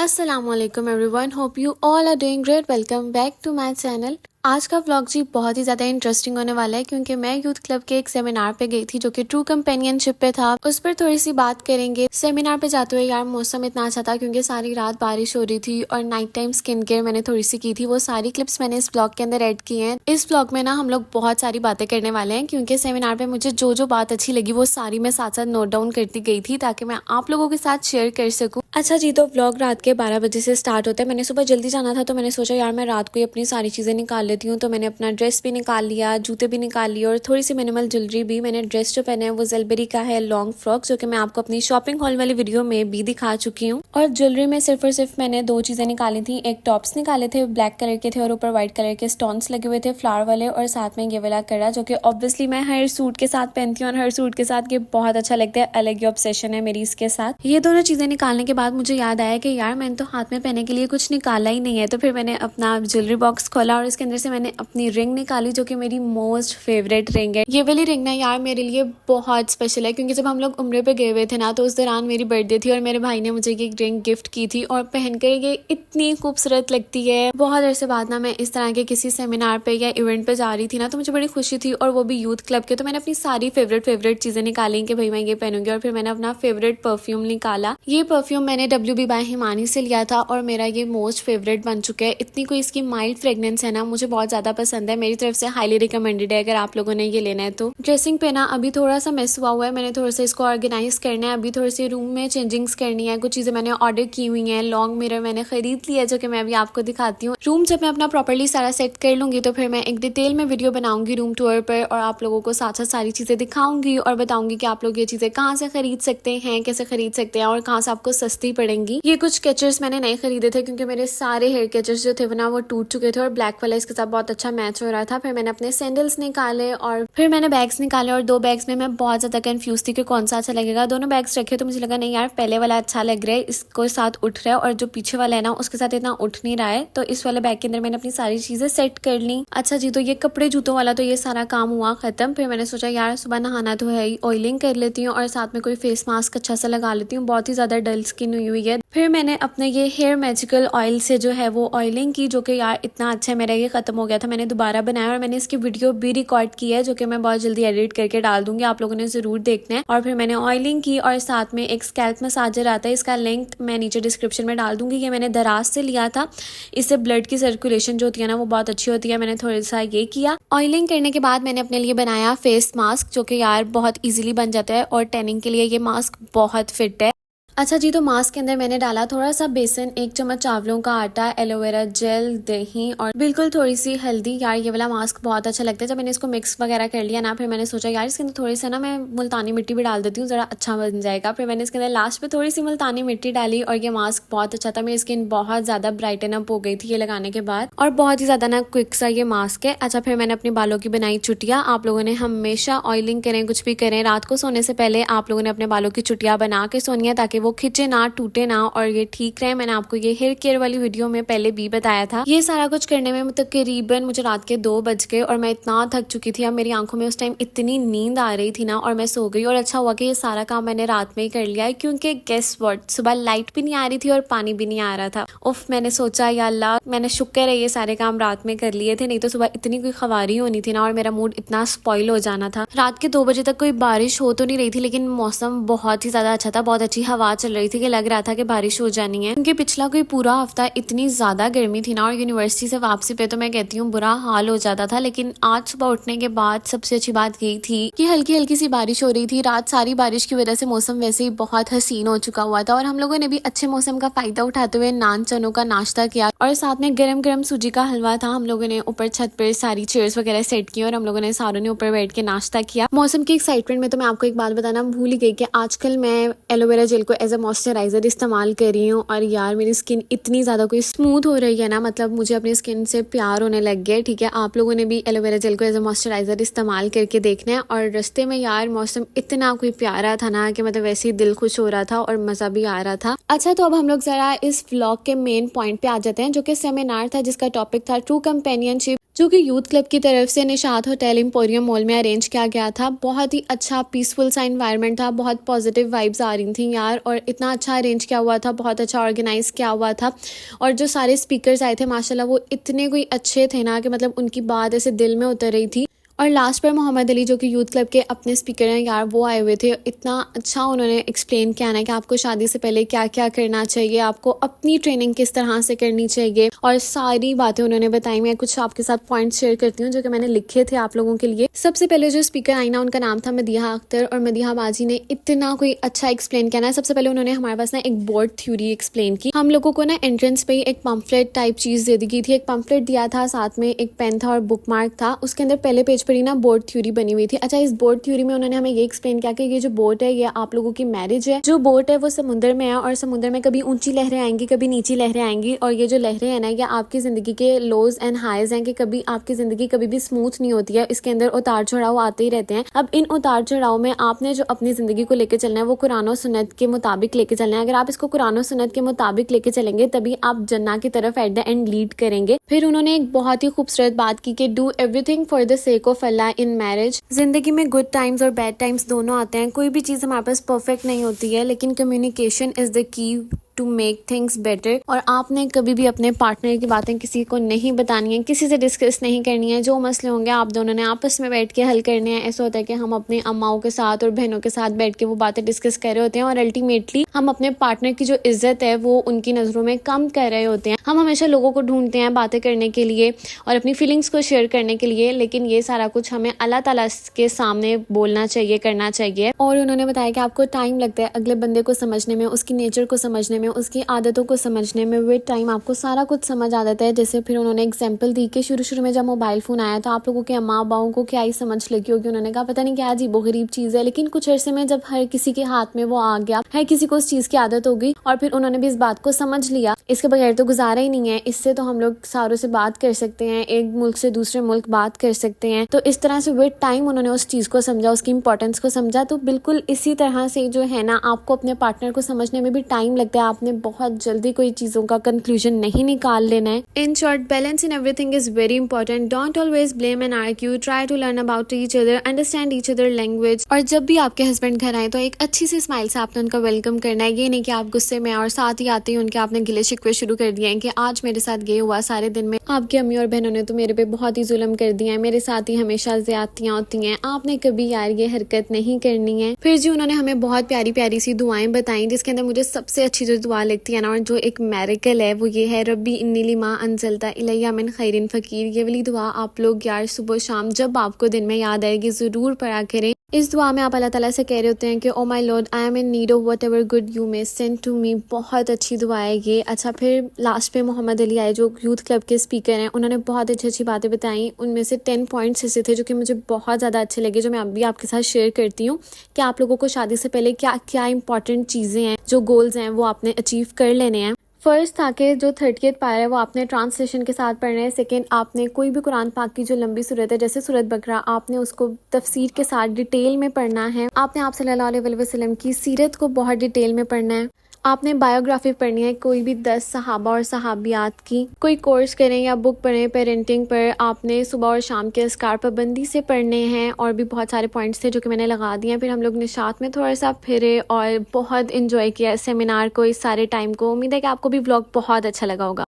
अस्सलामुअलैकुम everyone, hope you all are doing great. Welcome back to my channel. आज का vlog जी बहुत ही ज़्यादा इंटरेस्टिंग होने वाला है क्योंकि मैं यूथ क्लब के एक सेमिनार पे गई थी जो कि ट्रू कंपेनियनशिप पे था। उस पर थोड़ी सी बात करेंगे। सेमिनार पे जाते हुए यार मौसम इतना अच्छा था क्योंकि सारी रात बारिश हो रही थी और नाइट टाइम स्किन केयर मैंने थोड़ी सी की थी। वो सारी क्लिप्स मैंने इस ब्लॉग के अंदर ऐड की हैं। इस ब्लॉग में ना हम लोग बहुत सारी बातें करने वाले हैं क्योंकि सेमिनार पे मुझे जो जो बात अच्छी लगी वो सारी मैं साथ साथ नोट डाउन करती गई थी ताकि मैं आप लोगों के साथ शेयर कर सकूँ। अच्छा जी, तो व्लॉग रात के 12 बजे से स्टार्ट होता है। मैंने सुबह जल्दी जाना था तो मैंने सोचा यार मैं रात को ही अपनी सारी चीज़ें निकाल लेती हूँ। तो मैंने अपना ड्रेस भी निकाल लिया, जूते भी निकाल लिए और थोड़ी सी मिनिमल ज्वेलरी भी। मैंने ड्रेस जो पहना है वो ज़ेलबेरी का है, लॉन्ग फ्रॉक, जो कि मैं आपको अपनी शॉपिंग हॉल वाली वीडियो में भी दिखा चुकी हूँ। और ज्वेलरी में सिर्फ और सिर्फ मैंने दो चीज़ें निकाली थी। एक टॉप्स निकाले थे, ब्लैक कलर के थे और ऊपर व्हाइट कलर के स्टोन्स लगे हुए थे फ्लावर वाले, और साथ में ये वाला कड़ा जो कि ऑब्वियसली मैं हर सूट के साथ पहनती हूँ और हर सूट के साथ ये बहुत अच्छा लगता है। अलग ही ऑब्सेशन है मेरी इसके साथ। ये दोनों चीज़ें निकालने के बाद मुझे याद आया कि यार मैंने तो हाथ में पहनने के लिए कुछ निकाला ही नहीं है। तो फिर मैंने अपना ज्वेलरी बॉक्स खोला और इसके अंदर से मैंने अपनी रिंग निकाली जो कि मेरी मोस्ट फेवरेट रिंग है। ये वाली रिंग ना यार मेरे लिए बहुत स्पेशल है क्योंकि जब हम लोग उम्रे पे गए हुए थे ना तो उस दौरान मेरी बर्थडे थी और मेरे भाई ने मुझे ये रिंग गिफ्ट की थी और पहनकर ये इतनी खूबसूरत लगती है। बहुत अरसे बाद ना मैं इस तरह के किसी सेमिनार पे या इवेंट पे जा रही थी ना तो मुझे बड़ी खुशी थी, और वो भी यूथ क्लब के। तो मैंने अपनी सारी फेवरेट चीजें निकाली कि भाई मैं ये पहनूंगी, और फिर मैंने अपना फेवरेट परफ्यूम निकाला। ये परफ्यूम मैंने WB बाय हिमानी से लिया था और मेरा ये मोस्ट फेवरेट बन चुका है। इतनी कोई इसकी माइल्ड फ्रेग्रेंस है ना, मुझे बहुत ज्यादा पसंद है। मेरी तरफ से हाईली रिकमेंडेड है अगर आप लोगों ने ये लेना है तो। ड्रेसिंग पे ना अभी थोड़ा सा मिस हुआ है, मैंने थोड़ा सा इसको ऑर्गेनाइज करना है। अभी थोड़ी सी रूम में चेंजिंग्स करनी है, कुछ चीजें मैंने ऑर्डर की हुई है। लॉन्ग मिरर मैंने खरीद लिया जो कि मैं अभी आपको दिखाती हूँ। रूम जब मैं अपना प्रॉपर्ली सारा सेट कर लूंगी तो फिर मैं एक डिटेल में वीडियो बनाऊंगी रूम टूर पर और आप लोगों को साथ साथ सारी चीजें दिखाऊंगी और बताऊंगी कि आप लोग ये चीजें कहाँ से खरीद सकते हैं, कैसे खरीद सकते हैं और कहाँ से आपको सस्ती पड़ेंगी। ये कुछ कैचर्स मैंने नहीं खरीदे थे क्योंकि मेरे सारे हेयर कैचर्स जो थे ना वो टूट चुके थे और ब्लैक वाला इसके साथ बहुत अच्छा मैच हो रहा था। फिर मैंने अपने सैंडल्स निकाले और फिर मैंने बैग्स निकाले, और दो बैग्स में मैं बहुत ज्यादा कंफ्यूज थी कि कौन सा अच्छा लगेगा। दोनों बैग्स रखे तो मुझे लगा नहीं यार पहले वाला अच्छा लग रहा है, इसको साथ उठ रहा है, और जो पीछे वाला है ना उसके साथ इतना उठ नहीं रहा है। तो इस वाले बैग के अंदर मैंने अपनी सारी चीजें सेट कर ली। अच्छा जी, तो ये कपड़े जूतों वाला तो ये सारा काम हुआ खत्म। फिर मैंने सोचा यार सुबह नहाना तो है ही, ऑयलिंग कर लेती हूँ और साथ में कोई फेस मास्क अच्छा सा लगा लेती हूँ। बहुत ही ज्यादा डल स्किन हुई है। फिर मैंने अपने ये हेयर मैजिकल ऑयल से जो है वो ऑयलिंग की, जो कि यार इतना अच्छा है, मेरा ये खत्म हो गया था। मैंने दोबारा बनाया और मैंने इसकी वीडियो भी रिकॉर्ड की है जो कि मैं बहुत जल्दी एडिट करके डाल दूंगी, आप लोगों ने जरूर देखना है। और फिर मैंने ऑयलिंग की और साथ में एक स्कैल्प मसाजर आता है, इसका लिंक मैं नीचे डिस्क्रिप्शन में डाल दूंगी। ये मैंने दराज से लिया था, इससे ब्लड की सर्कुलेशन जो होती है ना वो बहुत अच्छी होती है। मैंने थोड़ा सा ये किया। ऑयलिंग करने के बाद मैंने अपने लिए बनाया फेस मास्क जो कि यार बहुत ईजिली बन जाता है और टैनिंग के लिए ये मास्क बहुत फिट है। अच्छा जी, तो मास्क के अंदर मैंने डाला थोड़ा सा बेसन, 1 चम्मच चावलों का आटा, एलोवेरा जेल, दही और बिल्कुल थोड़ी सी हल्दी। यार ये वाला मास्क बहुत अच्छा लगता है। जब मैंने इसको मिक्स वगैरह कर लिया ना फिर मैंने सोचा यार इसके अंदर थोड़ी सा ना मैं मुल्तानी मिट्टी भी डाल देती हूँ, जरा अच्छा बन जाएगा। फिर मैंने इसके अंदर लास्ट पे थोड़ी सी मुल्तानी मिट्टी डाली और ये मास्क बहुत अच्छा था। मेरी स्किन बहुत ज्यादा ब्राइटन अप हो गई थी ये लगाने के बाद, और बहुत ही ज्यादा ना क्विक सा ये मास्क है। अच्छा, फिर मैंने अपने बालों की बनाई चुटिया। आप लोगों ने हमेशा ऑयलिंग करें कुछ भी करें, रात को सोने से पहले आप लोगों ने अपने बालों की चुटिया बना के सोनी है ताकि वो खिंचे ना, टूटे ना और ये ठीक रहे। मैंने आपको ये हेयर केयर वाली वीडियो में पहले भी बताया था। ये सारा कुछ करने में तकरीबन मुझे रात के 2 बज गए और मैं इतना थक चुकी थी। अब मेरी आंखों में उस टाइम इतनी नींद आ रही थी ना और मैं सो गई। और अच्छा हुआ कि ये सारा काम मैंने रात में ही कर लिया है क्योंकि गेस व्हाट, सुबह लाइट भी नहीं आ रही थी और पानी भी नहीं आ रहा था। उफ, मैंने सोचा या अल्लाह, मैंने शुक्र है ये सारे काम रात में कर लिए थे, नहीं तो सुबह इतनी कोई खवारी होनी थी ना और मेरा मूड इतना स्पॉइल हो जाना था। रात के 2 बजे तक कोई बारिश हो तो नहीं रही थी लेकिन मौसम बहुत ही ज्यादा अच्छा था, बहुत अच्छी हवा चल रही थी कि लग रहा था कि बारिश हो जानी है। क्योंकि पिछला कोई पूरा हफ्ता इतनी ज्यादा गर्मी थी ना और यूनिवर्सिटी से वापसी पे तो मैं कहती हूँ बुरा हाल हो जाता था। लेकिन आज सुबह उठने के बाद सबसे अच्छी बात यही थी कि हल्की हल्की सी बारिश हो रही थी। रात सारी बारिश की वजह से मौसम वैसे ही बहुत हसीन हो चुका हुआ था और हम लोगों ने भी अच्छे मौसम का फायदा उठाते हुए नान चनों का नाश्ता किया और साथ में गरम गरम सूजी का हलवा था। हम लोगों ने ऊपर छत पर सारी चेयर्स वगैरह सेट की और हम लोगों ने सारों ने ऊपर बैठ के नाश्ता किया। मौसम की एक्साइटमेंट में तो मैं आपको एक बात बताना भूल ही गई कि आजकल मैं एलोवेरा जेल को एज अ मॉइस्चराइजर इस्तेमाल कर रही हूँ और यार मेरी स्किन इतनी ज्यादा कोई स्मूथ हो रही है ना, मतलब मुझे अपनी स्किन से प्यार होने लग गया। ठीक है, आप लोगों ने भी एलोवेरा जेल को एज अ मॉइस्चराइजर इस्तेमाल करके देखना है। और रास्ते में यार मौसम इतना कोई प्यारा था ना कि मतलब वैसे ही दिल खुश हो रहा था और मजा भी आ रहा था। अच्छा, तो अब हम लोग जरा इस व्लॉग के मेन पॉइंट पे आ जाते हैं जो कि सेमिनार था जिसका टॉपिक था ट्रू कंपेनियनशिप, जो कि यूथ क्लब की तरफ से निशात होटल एम्पोरियम मॉल में अरेंज किया गया था। बहुत ही अच्छा पीसफुल सा एनवायरनमेंट था, बहुत पॉजिटिव वाइब्स आ रही थी यार, और इतना अच्छा अरेंज किया हुआ था, बहुत अच्छा ऑर्गेनाइज किया हुआ था। और जो सारे स्पीकर्स आए थे माशाल्लाह वो इतने कोई अच्छे थे ना कि मतलब उनकी बात ऐसे दिल में उतर रही थी। और लास्ट पर मोहम्मद अली जो कि यूथ क्लब के अपने स्पीकर हैं यार, वो आए हुए थे। इतना अच्छा उन्होंने एक्सप्लेन किया ना कि आपको शादी से पहले क्या क्या करना चाहिए, आपको अपनी ट्रेनिंग किस तरह से करनी चाहिए, और सारी बातें उन्होंने बताई। मैं कुछ आपके साथ पॉइंट्स शेयर करती हूँ जो कि मैंने लिखे थे आप लोगों के लिए। सबसे पहले जो स्पीकर आई ना, उनका नाम था मदीहा अख्तर, और मदीहा बाजी ने इतना कोई अच्छा एक्सप्लेन किया ना। सबसे पहले उन्होंने हमारे पास ना एक बोर्ड थ्योरी एक्सप्लेन की। हम लोगों को ना एंट्रेंस पे ही एक पम्फलेट टाइप चीज दे दी गई थी। एक पम्फलेट दिया था, साथ में एक पेन था और बुक मार्क था। उसके अंदर पहले पेज पर ही ना बोर्ड थ्योरी बनी हुई थी। अच्छा, इस बोर्ड थ्योरी में उन्होंने हमें ये एक्सप्लेन किया कि ये जो बोट है ये आप लोगों की मैरिज है। जो बोट है वो समुद्र में है, और समुद्र में कभी ऊंची लहरें आएंगी, कभी नीची लहरें आएंगी, और ये जो लहरें हैं ना, ये आपकी जिंदगी के लोज एंड हाइज हैं कि कभी आपकी जिंदगी कभी भी स्मूथ नहीं होती है। इसके अंदर उतार चढ़ाव आते ही रहते हैं। अब इन उतार चढ़ाव में आपने जो अपनी जिंदगी को लेकर चलना है वो कुरान और सुन्नत के मुताबिक लेके चलना है। अगर आप इसको कुरान और सुन्नत के मुताबिक लेके चलेंगे तभी आप जन्नत की तरफ एट द एंड लीड करेंगे। फिर उन्होंने एक बहुत ही खूबसूरत बात की कि do everything for the sake of Allah in marriage. जिंदगी में गुड टाइम्स और बैड टाइम्स दोनों आते हैं। कोई भी चीज हमारे पास परफेक्ट नहीं होती है, लेकिन communication is the key to make things better. और आपने कभी भी अपने पार्टनर की बातें किसी को नहीं बतानी है, किसी से डिस्कस नहीं करनी है। जो मसले होंगे आप दोनों ने आपस में बैठ के हल करने हैं। ऐसा होता है कि हम अपने अम्माओं के साथ और बहनों के साथ बैठ के वो बातें डिस्कस कर रहे होते हैं, और अल्टीमेटली हम अपने पार्टनर की जो इज्जत है वो उनकी नजरों में कम कर रहे होते हैं। हम हमेशा लोगों को ढूंढते हैं बातें करने के लिए और अपनी फीलिंग्स को शेयर करने के लिए, लेकिन ये सारा कुछ हमें अल्लाह ताला के सामने बोलना चाहिए, करना चाहिए। और उन्होंने बताया कि आपको टाइम लगता है अगले बंदे को समझने में, उसकी नेचर को समझने में, उसकी आदतों को समझने में। विद टाइम आपको सारा कुछ समझ आ जाता है। जैसे फिर उन्होंने एग्जांपल दी कि शुरू में जब मोबाइल फोन आया तो आप लोगों के अम्मा अब्बाओं को क्या ही समझ लगी होगी। उन्होंने कहा पता नहीं क्या अजीब गरीब चीज है, लेकिन कुछ अरसे में जब हर किसी के हाथ में वो आ गया, हर किसी को उस चीज की आदत हो गई, और फिर उन्होंने भी इस बात को समझ लिया इसके बगैर तो गुजारा ही नहीं है। इससे तो हम लोग सारों से बात कर सकते हैं, एक मुल्क से दूसरे मुल्क बात कर सकते हैं। तो इस तरह से विद टाइम उन्होंने उस चीज को समझा, उसकी इंपॉर्टेंस को समझा। तो बिल्कुल इसी तरह से जो है ना, आपको अपने पार्टनर को समझने में भी टाइम लगता है। आपने बहुत जल्दी कोई चीजों का कंक्लूजन नहीं निकाल लेना है। In short, balance in everything is very important. Don't always blame and argue, try to learn about each other, understand each other language. और जब भी आपके हस्बैंड घर आए तो एक अच्छी सी स्माइल से आपने उनका वेलकम करना है। ये नहीं कि आप गुस्से में और साथ ही आते ही उनके आपने गिले शिकवे शुरू कर दिए हैं कि आज मेरे साथ ये हुआ, सारे दिन में आपकी अम्मी और बहनों ने तो मेरे पे बहुत ही जुल्म कर दिया है, मेरे साथ ही हमेशा ज्यादतियां होती हैं, आपने कभी यार ये हरकत नहीं करनी है। फिर जी उन्होंने हमें बहुत प्यारी प्यारी सी दुआएं बताई, जिसके अंदर मुझे सबसे अच्छी जो दुआ लगती है ना, और जो एक मैरिकल है, वो ये है रब्बी इन्नी लिमा अंजलता इलैया मिन खैरिन फकीर। ये वाली दुआ आप लोग यार सुबह शाम जब आपको दिन में याद आएगी जरूर पढ़ा करें। इस दुआ में आप अल्लाह ताला से कह रहे होते हैं कि oh my lord, I am in need of whatever good you may send to me. बहुत अच्छी दुआ है ये। अच्छा, फिर लास्ट पे मोहम्मद अली आए जो यूथ क्लब के स्पीकर हैं। उन्होंने बहुत अच्छी अच्छी बातें बताई। उनमें से 10 पॉइंट्स ऐसे थे जो कि मुझे बहुत ज़्यादा अच्छे लगे, जो मैं अभी आपके साथ शेयर करती हूँ कि आप लोगों को शादी से पहले क्या क्या इंपॉर्टेंट चीज़ें हैं, जो गोल्स हैं वो आपने अचीव कर लेने हैं। फर्स्ट था कि जो 30th पारा है वो आपने ट्रांसलेशन के साथ पढ़ना है। सेकंड, आपने कोई भी कुरान पाक की जो लंबी सूरत है जैसे सूरत बकरा, आपने उसको तफसीर के साथ डिटेल में पढ़ना है। आपने आप सल्लल्लाहु अलैहि वसल्लम की सीरत को बहुत डिटेल में पढ़ना है। आपने बायोग्राफी पढ़नी है कोई भी 10 सहाबा और सहाबियात की। कोई कोर्स करें या बुक पढ़ें पेरेंटिंग पर, आपने सुबह और शाम के अस्कार पाबंदी से पढ़ने हैं। और भी बहुत सारे पॉइंट्स थे जो कि मैंने लगा दिए हैं। फिर हम लोग निशात में थोड़ा सा फिरे और बहुत इंजॉय किया सेमिनार को, इस सारे टाइम को। उम्मीद है कि आपको भी व्लॉग बहुत अच्छा लगा होगा।